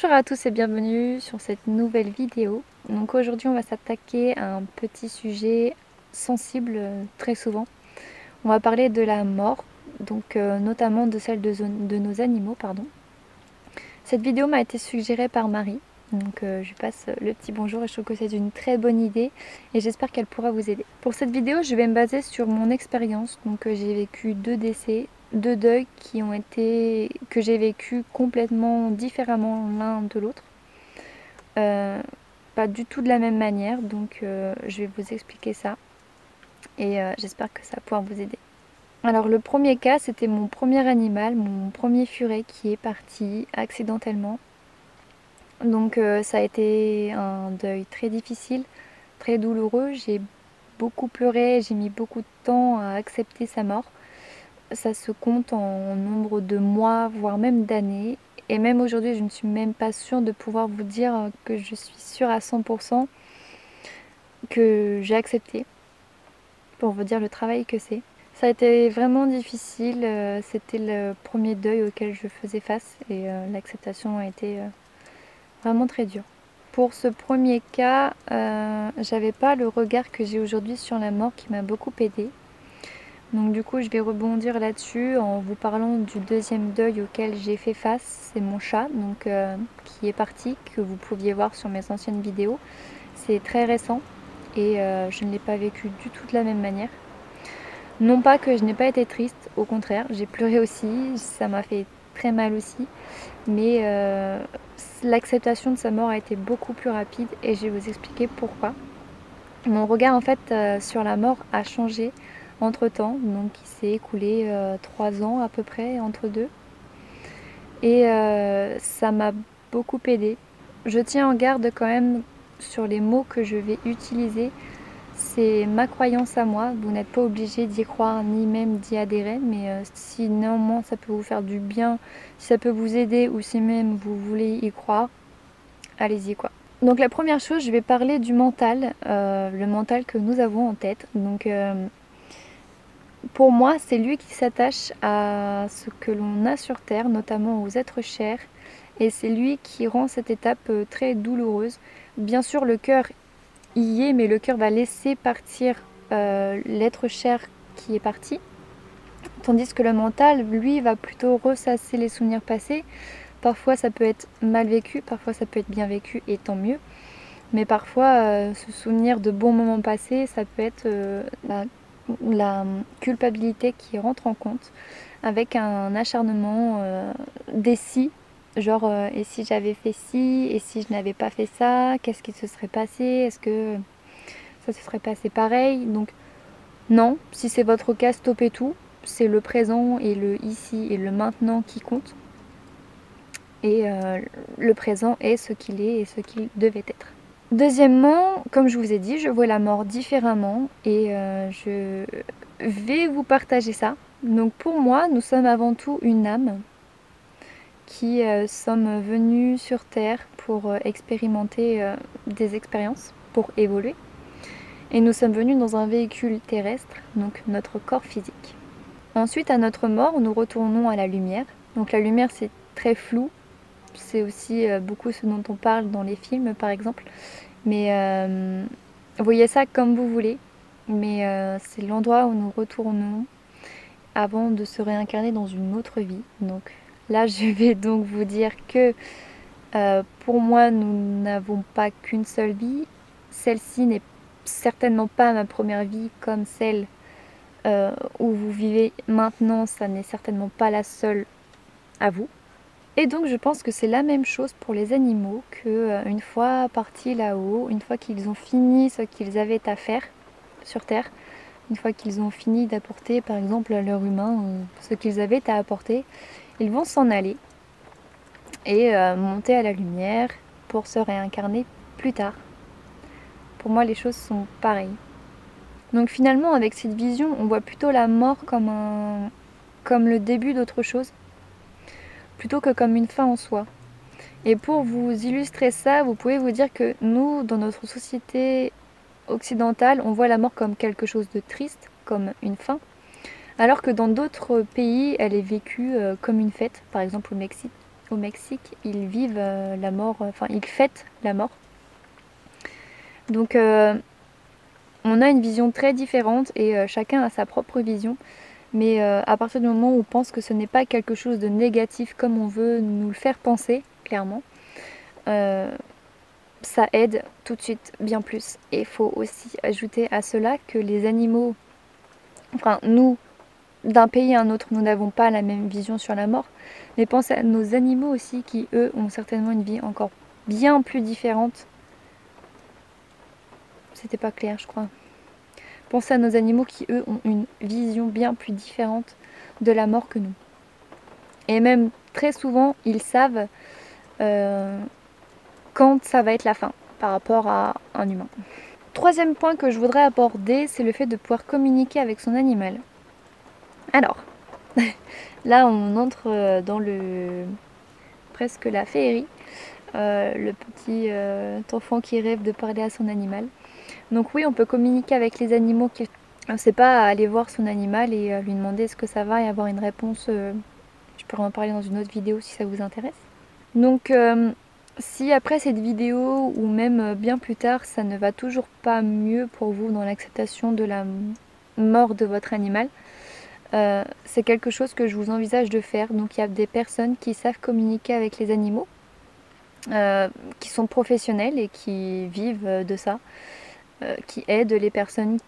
Bonjour à tous et bienvenue sur cette nouvelle vidéo. Donc aujourd'hui on va s'attaquer à un petit sujet sensible très souvent. On va parler de la mort, donc notamment de celle de nos animaux, pardon. Cette vidéo m'a été suggérée par Marie, donc je lui passe le petit bonjour et je trouve que c'est une très bonne idée et j'espère qu'elle pourra vous aider. Pour cette vidéo je vais me baser sur mon expérience, donc j'ai vécu 2 décès, 2 deuils que j'ai vécu complètement différemment l'un de l'autre. Pas du tout de la même manière, donc je vais vous expliquer ça et j'espère que ça va pouvoir vous aider. Alors le premier cas, c'était mon premier animal, mon premier furet qui est parti accidentellement. Donc ça a été un deuil très difficile, très douloureux. J'ai beaucoup pleuré, j'ai mis beaucoup de temps à accepter sa mort. Ça se compte en nombre de mois, voire même d'années. Et même aujourd'hui, je ne suis même pas sûre de pouvoir vous dire que je suis sûre à 100% que j'ai accepté, pour vous dire le travail que c'est. Ça a été vraiment difficile, c'était le premier deuil auquel je faisais face et l'acceptation a été vraiment très dure. Pour ce premier cas, j'avais pas le regard que j'ai aujourd'hui sur la mort qui m'a beaucoup aidée. Donc du coup je vais rebondir là-dessus en vous parlant du deuxième deuil auquel j'ai fait face, c'est mon chat donc, qui est parti, que vous pouviez voir sur mes anciennes vidéos. C'est très récent et je ne l'ai pas vécu du tout de la même manière. Non pas que je n'ai pas été triste, au contraire, j'ai pleuré aussi, ça m'a fait très mal aussi, mais l'acceptation de sa mort a été beaucoup plus rapide et je vais vous expliquer pourquoi. Mon regard en fait sur la mort a changé entre temps, donc il s'est écoulé 3 ans à peu près entre deux et ça m'a beaucoup aidé. Je tiens en garde quand même sur les mots que je vais utiliser. C'est ma croyance à moi, vous n'êtes pas obligé d'y croire ni même d'y adhérer, mais si néanmoins ça peut vous faire du bien, si ça peut vous aider ou si même vous voulez y croire, allez-y quoi. Donc la première chose, je vais parler du mental, le mental que nous avons en tête. Donc pour moi, c'est lui qui s'attache à ce que l'on a sur Terre, notamment aux êtres chers, et c'est lui qui rend cette étape très douloureuse. Bien sûr, le cœur y est, mais le cœur va laisser partir l'être cher qui est parti, tandis que le mental, lui, va plutôt ressasser les souvenirs passés. Parfois ça peut être mal vécu, parfois ça peut être bien vécu et tant mieux. Mais parfois se souvenir de bons moments passés, ça peut être la culpabilité qui rentre en compte avec un acharnement des si. Genre et si j'avais fait ci, et si je n'avais pas fait ça, qu'est-ce qui se serait passé, est-ce que ça se serait passé pareil. Donc non, si c'est votre cas, stoppez tout. C'est le présent et le ici et le maintenant qui compte. Et le présent est ce qu'il est et ce qu'il devait être. Deuxièmement, comme je vous ai dit, je vois la mort différemment et je vais vous partager ça. Donc pour moi, nous sommes avant tout une âme qui sommes venus sur Terre pour expérimenter des expériences, pour évoluer. Et nous sommes venus dans un véhicule terrestre, donc notre corps physique. Ensuite, à notre mort, nous retournons à la lumière. Donc la lumière, c'est très flou. C'est aussi beaucoup ce dont on parle dans les films, par exemple. Mais voyez ça comme vous voulez. Mais c'est l'endroit où nous retournons avant de se réincarner dans une autre vie. Donc là, je vais donc vous dire que pour moi, nous n'avons pas qu'une seule vie. Celle-ci n'est certainement pas ma première vie comme celle où vous vivez maintenant. Ça n'est certainement pas la seule à vous. Et donc je pense que c'est la même chose pour les animaux, que une fois partis là-haut, une fois qu'ils ont fini ce qu'ils avaient à faire sur Terre, une fois qu'ils ont fini d'apporter par exemple à leur humain ce qu'ils avaient à apporter, ils vont s'en aller et monter à la lumière pour se réincarner plus tard. Pour moi les choses sont pareilles. Donc finalement avec cette vision on voit plutôt la mort comme le début d'autre chose, plutôt que comme une fin en soi. Et pour vous illustrer ça, vous pouvez vous dire que nous, dans notre société occidentale, on voit la mort comme quelque chose de triste, comme une fin, alors que dans d'autres pays, elle est vécue comme une fête, par exemple au Mexique. au Mexique, ils vivent la mort, enfin ils fêtent la mort. Donc on a une vision très différente et chacun a sa propre vision. Mais à partir du moment où on pense que ce n'est pas quelque chose de négatif comme on veut nous le faire penser, clairement, ça aide tout de suite bien plus. Et il faut aussi ajouter à cela que les animaux, enfin nous, d'un pays à un autre, nous n'avons pas la même vision sur la mort, mais pensez à nos animaux aussi qui, eux, ont certainement une vie encore bien plus différente. C'était pas clair, je crois. Pensez à nos animaux qui, eux, ont une vision bien plus différente de la mort que nous. Et même très souvent, ils savent quand ça va être la fin par rapport à un humain. Troisième point que je voudrais aborder, c'est le fait de pouvoir communiquer avec son animal. Alors, là on entre dans presque la féerie, le petit enfant qui rêve de parler à son animal. Donc oui, on peut communiquer avec les animaux. C'est pas aller voir son animal et lui demander est-ce que ça va et avoir une réponse. Je pourrais en parler dans une autre vidéo si ça vous intéresse. Donc si après cette vidéo ou même bien plus tard, ça ne va toujours pas mieux pour vous dans l'acceptation de la mort de votre animal, c'est quelque chose que je vous envisage de faire. Donc il y a des personnes qui savent communiquer avec les animaux, qui sont professionnels et qui vivent de ça, qui aident les personnes,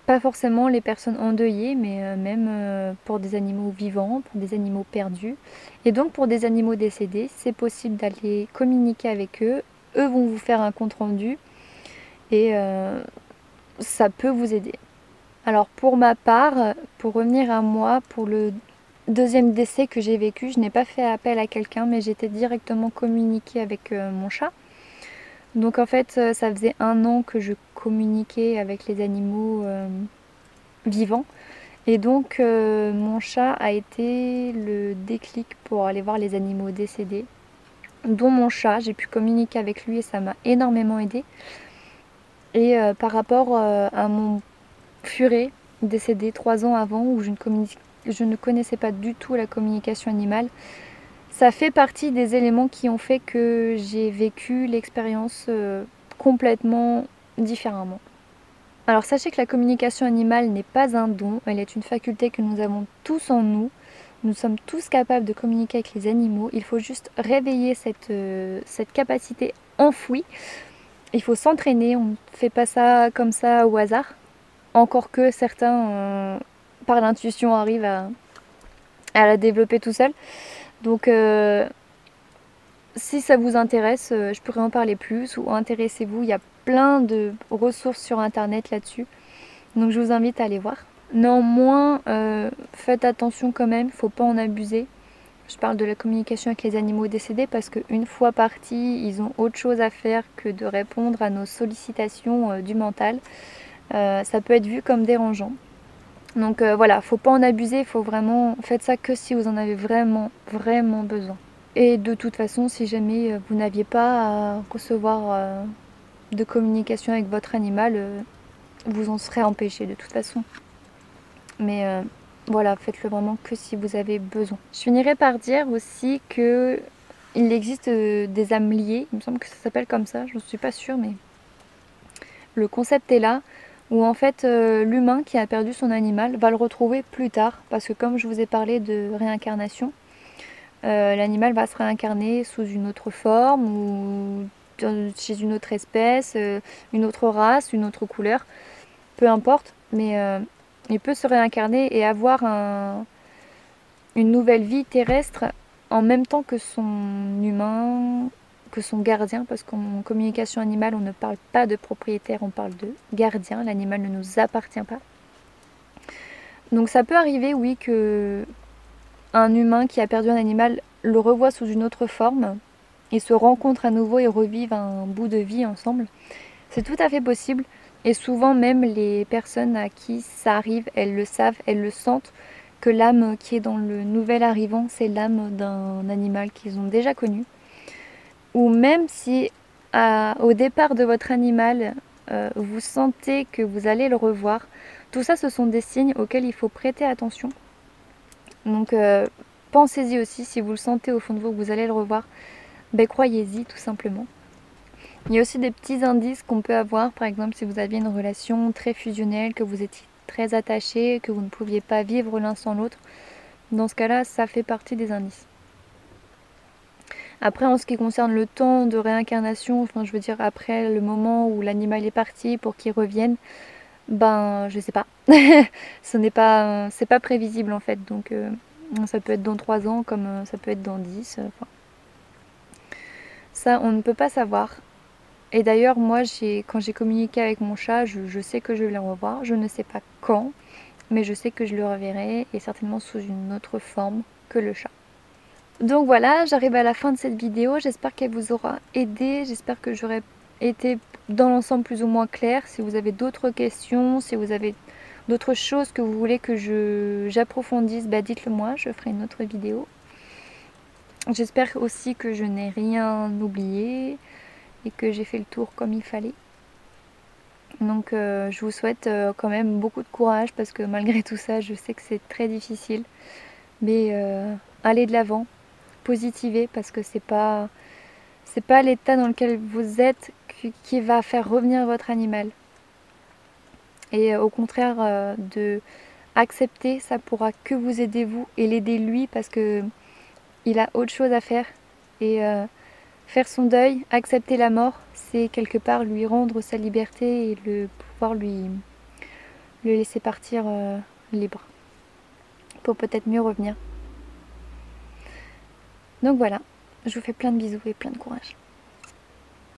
pas forcément les personnes endeuillées, mais même pour des animaux vivants, pour des animaux perdus. Et donc pour des animaux décédés, c'est possible d'aller communiquer avec eux. Eux vont vous faire un compte rendu et ça peut vous aider. Alors pour ma part, pour revenir à moi, pour le deuxième décès que j'ai vécu, je n'ai pas fait appel à quelqu'un, mais j'étais directement communiquée avec mon chat. Donc en fait, ça faisait 1 an que je communiquais avec les animaux vivants. Et donc mon chat a été le déclic pour aller voir les animaux décédés, dont mon chat. J'ai pu communiquer avec lui et ça m'a énormément aidé. Et par rapport à mon furet décédé 3 ans avant, où je ne connaissais pas du tout la communication animale, ça fait partie des éléments qui ont fait que j'ai vécu l'expérience complètement différemment. Alors sachez que la communication animale n'est pas un don, elle est une faculté que nous avons tous en nous. Nous sommes tous capables de communiquer avec les animaux, il faut juste réveiller cette capacité enfouie. Il faut s'entraîner, on ne fait pas ça comme ça au hasard. Encore que certains, par l'intuition, arrivent à la développer tout seul. Donc si ça vous intéresse, je pourrais en parler plus ou intéressez-vous. Il y a plein de ressources sur internet là-dessus. Donc je vous invite à aller voir. Néanmoins, faites attention quand même, il ne faut pas en abuser. Je parle de la communication avec les animaux décédés parce qu'une fois partis, ils ont autre chose à faire que de répondre à nos sollicitations du mental. Ça peut être vu comme dérangeant. Donc voilà, faut pas en abuser, faut vraiment faites ça que si vous en avez vraiment besoin. Et de toute façon, si jamais vous n'aviez pas à recevoir de communication avec votre animal, vous en serez empêché de toute façon. Mais voilà, faites-le vraiment que si vous avez besoin. Je finirai par dire aussi que il existe des âmes liées, il me semble que ça s'appelle comme ça, je ne suis pas sûre, mais le concept est là, où en fait l'humain qui a perdu son animal va le retrouver plus tard, parce que comme je vous ai parlé de réincarnation, l'animal va se réincarner sous une autre forme ou chez une autre espèce, une autre race, une autre couleur, peu importe, mais il peut se réincarner et avoir une nouvelle vie terrestre en même temps que son humain, que son gardien, parce qu'en communication animale, on ne parle pas de propriétaire, on parle de gardien, l'animal ne nous appartient pas. Donc ça peut arriver, oui, que un humain qui a perdu un animal le revoit sous une autre forme et se rencontrent à nouveau et revivent un bout de vie ensemble. C'est tout à fait possible et souvent même les personnes à qui ça arrive, elles le savent, elles le sentent, que l'âme qui est dans le nouvel arrivant, c'est l'âme d'un animal qu'ils ont déjà connu. Ou même si au départ de votre animal, vous sentez que vous allez le revoir, tout ça ce sont des signes auxquels il faut prêter attention. Donc pensez-y aussi, si vous le sentez au fond de vous que vous allez le revoir, ben croyez-y tout simplement. Il y a aussi des petits indices qu'on peut avoir, par exemple si vous aviez une relation très fusionnelle, que vous étiez très attachés, que vous ne pouviez pas vivre l'un sans l'autre. Dans ce cas-là, ça fait partie des indices. Après, en ce qui concerne le temps de réincarnation, enfin je veux dire après le moment où l'animal est parti pour qu'il revienne, ben je sais pas. C'est pas prévisible en fait, donc ça peut être dans 3 ans comme ça peut être dans 10. Enfin, ça, on ne peut pas savoir. Et d'ailleurs, moi, quand j'ai communiqué avec mon chat, je sais que je vais le revoir. Je ne sais pas quand, mais je sais que je le reverrai et certainement sous une autre forme que le chat. Donc voilà, j'arrive à la fin de cette vidéo. J'espère qu'elle vous aura aidé. J'espère que j'aurai été dans l'ensemble plus ou moins claire. Si vous avez d'autres questions, si vous avez d'autres choses que vous voulez que j'approfondisse, bah dites-le moi, je ferai une autre vidéo. J'espère aussi que je n'ai rien oublié et que j'ai fait le tour comme il fallait. Donc je vous souhaite quand même beaucoup de courage parce que malgré tout ça, je sais que c'est très difficile. Mais allez de l'avant, positivez parce que c'est pas l'état dans lequel vous êtes qui va faire revenir votre animal. Et au contraire de accepter, ça pourra que vous aider vous et l'aider lui parce que il a autre chose à faire. Et faire son deuil, accepter la mort, c'est quelque part lui rendre sa lui pouvoir le laisser partir libre pour peut-être mieux revenir. Donc voilà, je vous fais plein de bisous et plein de courage.